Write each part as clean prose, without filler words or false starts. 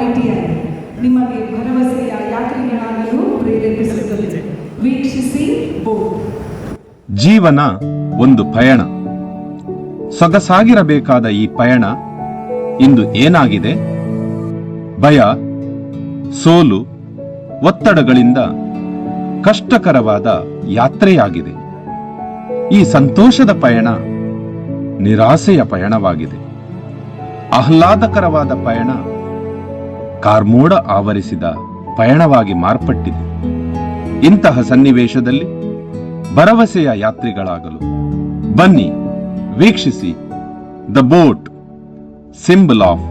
ITI ನಿಮಗೆ ಭರವಸೆಯ ಯಾತ್ರಿಗಳಾಗಲು ಪ್ರೇರೇಪಿಸುತ್ತದೆ. ವೀಕ್ಷಿಸಿ ಬೋಟ್. ಜೀವನ ಒಂದು ಪಯಣ. ಸೊಗಸಾಗಿರಬೇಕಾದ ಈ ಪಯಣ ಇಂದು ಏನಾಗಿದೆ? ಭಯ, ಸೋಲು, ಒತ್ತಡಗಳಿಂದ ಕಷ್ಟಕರವಾದ ಯಾತ್ರೆಯಾಗಿದೆ. ಈ ಸಂತೋಷದ ಪಯಣ ನಿರಾಸೆಯ ಪಯಣವಾಗಿದೆ. ಆಹ್ಲಾದಕರವಾದ ಪಯಣ ಕಾರ್ಮೋಡ ಆವರಿಸಿದ ಪಯಣವಾಗಿ ಮಾರ್ಪಟ್ಟಿದೆ. ಇಂತಹ ಸನ್ನಿವೇಶದಲ್ಲಿ ಭರವಸೆಯ ಯಾತ್ರಿಗಳಾಗಲು ಬನ್ನಿ, ವೀಕ್ಷಿಸಿ the boat, symbol of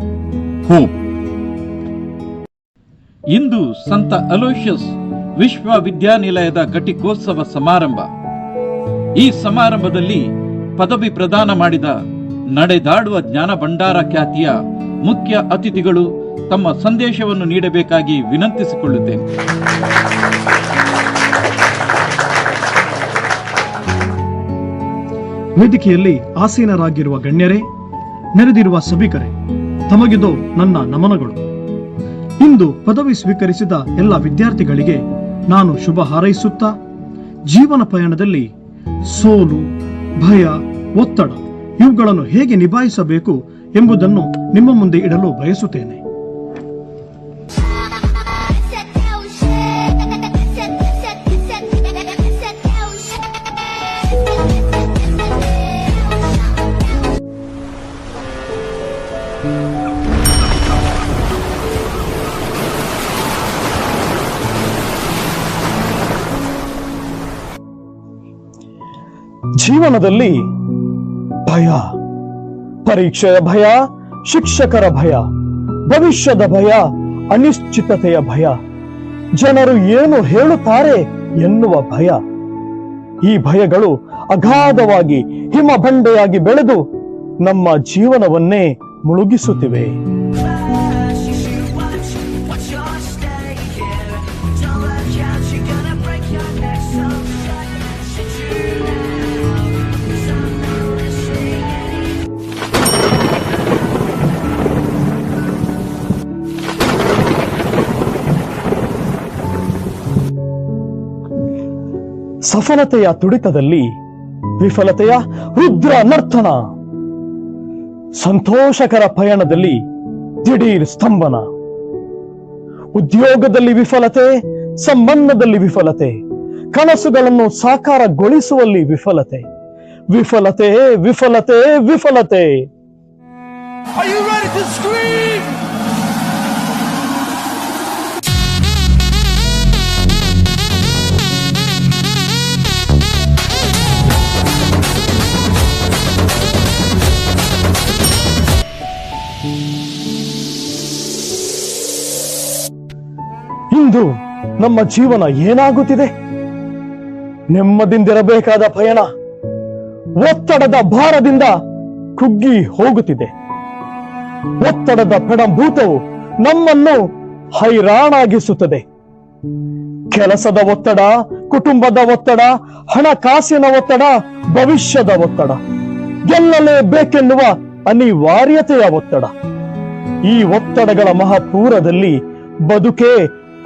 hope. ಇಂದು ಸಂತ ಅಲೋಷಿಯಸ್ ವಿಶ್ವವಿದ್ಯಾನಿಲಯದ ಘಟಿಕೋತ್ಸವ ಸಮಾರಂಭ. ಈ ಸಮಾರಂಭದಲ್ಲಿ ಪದವಿ ಪ್ರದಾನ ಮಾಡಿದ ನಡೆದಾಡುವ ಜ್ಞಾನ ಭಂಡಾರ ಖ್ಯಾತಿಯ ಮುಖ್ಯ ಅತಿಥಿಗಳು ತಮ್ಮ ಸಂದೇಶವನ್ನು ನೀಡಬೇಕಾಗಿ ವಿನಂತಿಸಿಕೊಳ್ಳುತ್ತೇನೆ. ವೇದಿಕೆಯಲ್ಲಿ ಆಸೀನರಾಗಿರುವ ಗಣ್ಯರೇ, ನೆರೆದಿರುವ ಸಭಿಕರೇ, ತಮಗಿದು ನನ್ನ ನಮನಗಳು. ಇಂದು ಪದವಿ ಸ್ವೀಕರಿಸಿದ ಎಲ್ಲ ವಿದ್ಯಾರ್ಥಿಗಳಿಗೆ ನಾನು ಶುಭ ಹಾರೈಸುತ್ತಾ, ಜೀವನ ಪಯಣದಲ್ಲಿ ಸೋಲು, ಭಯ, ಒತ್ತಡ ಇವುಗಳನ್ನು ಹೇಗೆ ನಿಭಾಯಿಸಬೇಕು ಎಂಬುದನ್ನು ನಿಮ್ಮ ಮುಂದೆ ಇಡಲು ಬಯಸುತ್ತೇನೆ. ಜೀವನದಲ್ಲಿ ಭಯ, ಪರೀಕ್ಷೆಯ ಭಯ, ಶಿಕ್ಷಕರ ಭಯ, ಭವಿಷ್ಯದ ಭಯ, ಅನಿಶ್ಚಿತತೆಯ ಭಯ, ಜನರು ಏನು ಹೇಳುತ್ತಾರೆ ಎನ್ನುವ ಭಯ. ಈ ಭಯಗಳು ಅಗಾಧವಾಗಿ ಹಿಮಬಂಡೆಯಾಗಿ ಬೆಳೆದು ನಮ್ಮ ಜೀವನವನ್ನೇ ಮುಳುಗಿಸುತ್ತಿವೆ. ಸಫಲತೆಯ ತುಡಿತದಲ್ಲಿ ವಿಫಲತೆಯ ರುದ್ರ ನರ್ತನ, ಸಂತೋಷಕರ ಪಯಣದಲ್ಲಿ ದಿಢೀರ್ ಸ್ತಂಭನ, ಉದ್ಯೋಗದಲ್ಲಿ ವಿಫಲತೆ, ಸಂಬಂಧದಲ್ಲಿ ವಿಫಲತೆ, ಕನಸುಗಳನ್ನು ಸಾಕಾರಗೊಳಿಸುವಲ್ಲಿ ವಿಫಲತೆ, ವಿಫಲತೆ, ವಿಫಲತೆ, ವಿಫಲತೆ. Are you ready to scream? ಇಂದು ನಮ್ಮ ಜೀವನ ಏನಾಗುತ್ತಿದೆ? ನೆಮ್ಮದಿಂದಿರಬೇಕಾದ ಪಯಣ ಒತ್ತಡದ ಭಾರದಿಂದ ಕುಗ್ಗಿ ಹೋಗುತ್ತಿದೆ. ಒತ್ತಡದ ಪೆಡಂಭೂತವು ನಮ್ಮನ್ನು ಹೈರಾಣಾಗಿಸುತ್ತದೆ. ಕೆಲಸದ ಒತ್ತಡ, ಕುಟುಂಬದ ಒತ್ತಡ, ಹಣಕಾಸಿನ ಒತ್ತಡ, ಭವಿಷ್ಯದ ಒತ್ತಡ, ಗೆಲ್ಲಲೇಬೇಕೆನ್ನುವ ಅನಿವಾರ್ಯತೆಯ ಒತ್ತಡ. ಈ ಒತ್ತಡಗಳ ಮಹಾಪೂರದಲ್ಲಿ ಬದುಕೆ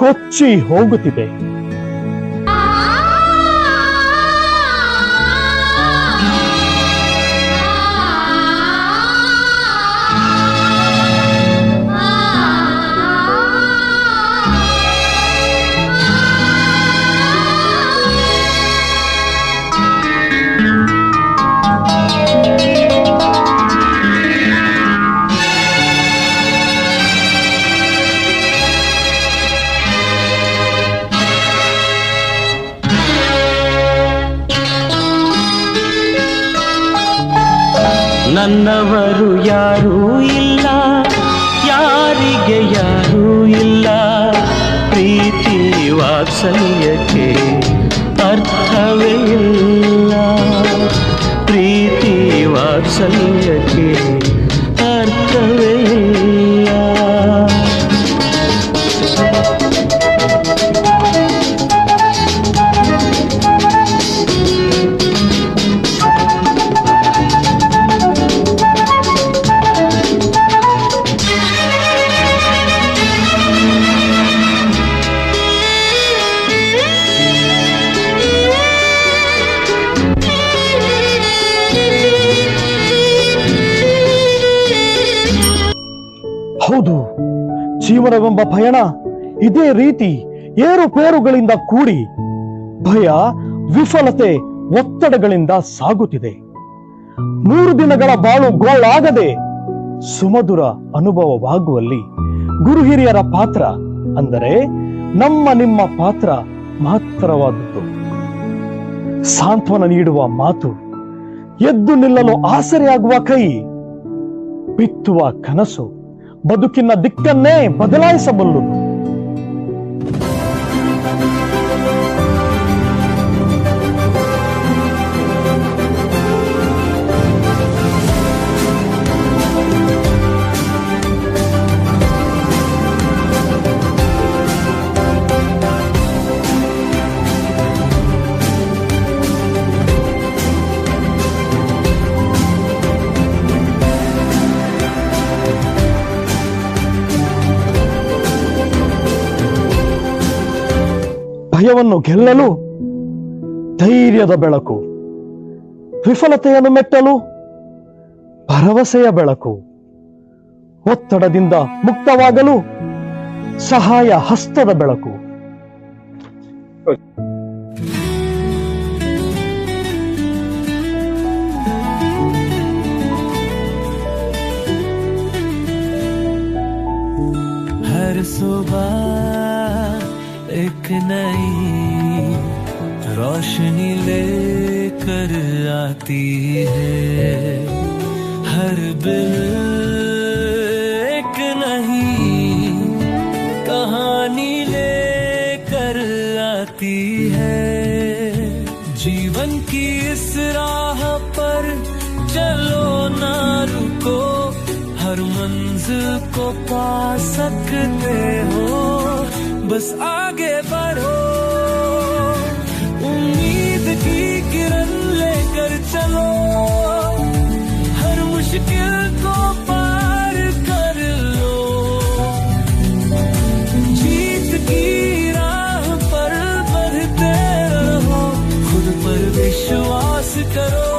ಕೊಚ್ಚಿ ಹೋಗುತ್ತಿದೆ. ನನ್ನವರು ಯಾರೂ ಇಲ್ಲ, ಯಾರಿಗೆ ಯಾರೂ ಇಲ್ಲ, ಪ್ರೀತಿ ವಾತ್ಸಲ್ಯಕ್ಕೆ ಅರ್ಥವೇ ಇಲ್ಲ, ಪ್ರೀತಿ ವಾತ್ಸಲ್ಯಕ್ಕೆ ಅರ್ಥವೇ ಇಲ್ಲ. ಜೀವನವೆಂಬ ಪಯಣ ಇದೇ ರೀತಿ ಏರುಪೇರುಗಳಿಂದ ಕೂಡಿ ಭಯ, ವಿಫಲತೆ, ಒತ್ತಡಗಳಿಂದ ಸಾಗುತ್ತಿದೆ. 3 ದಿನಗಳ ಬಾಳು ಗೋಳಾಗದೆ ಸುಮಧುರ ಅನುಭವವಾಗುವಲ್ಲಿ ಗುರು ಹಿರಿಯರ ಪಾತ್ರ ಅಂದರೆ ನಿಮ್ಮ ಪಾತ್ರ ಮಹತ್ತರವಾದದ್ದು. ಸಾಂತ್ವನ ನೀಡುವ ಮಾತು, ಎದ್ದು ನಿಲ್ಲಲು ಆಸರೆಯಾಗುವ ಕೈ, ಬಿತ್ತುವ ಕನಸು ಬದುಕಿನ ದಿಕ್ಕನ್ನೇ ಬದಲಾಯಿಸಬಲ್ಲುದು. ಭಯವನ್ನು ಗೆಲ್ಲಲು ಧೈರ್ಯದ ಬೆಳಕು, ವಿಫಲತೆಯನ್ನು ಮೆಟ್ಟಲು ಭರವಸೆಯ ಬೆಳಕು, ಒತ್ತಡದಿಂದ ಮುಕ್ತವಾಗಲು ಸಹಾಯ ಹಸ್ತದ ಬೆಳಕು. हर सुबह एक नई रोशनी लेकर आती है, हर बिल एक नई कहानी लेकर आती है। जीवन की इस राह पर चलो ना रुको, हर मंजिल को पा सकते हो, बस आगे बढ़ो। उम्मीद की किरण लेकर चलो, हर मुश्किल को पार कर लो। जीत की राह पर बढ़ते रहो, खुद पर विश्वास करो,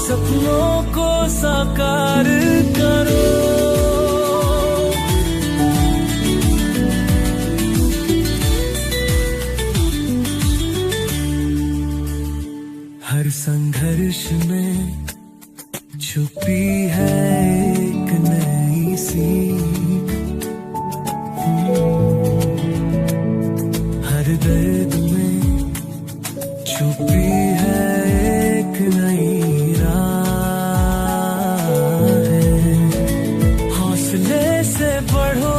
सपनों को साकार करो। हर संघर्ष में छुपी है एक नई सीख, हर दर्द में छुपी है एक नई राह है। हौसले से बढ़ो,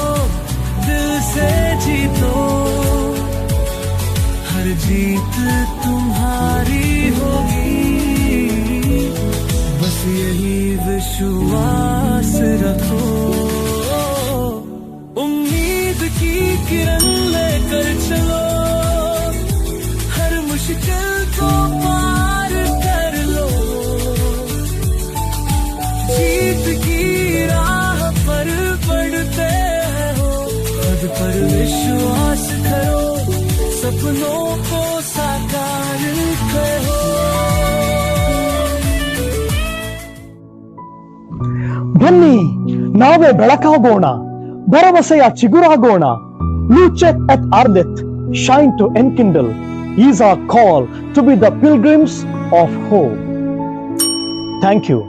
दिल से जीतो, हर जीत तुम्हारी होगी, बस यही विश्वास रखो। उम्मीद की किरण लेकर चलो, हर मुश्किल को पार कर लो। जीत की राह पर बढ़ते हो, खुद पर विश्वास करो, सपनों को साकार करो। ಬನ್ನಿ ನಾವೇ ಬೆಳಕಾಗೋಣ, ಭರವಸೆಯ ಚಿಗುರಾಗೋಣ. Lucet et ardet, shine to enkindle, is our call to be the pilgrims of hope. Thank you.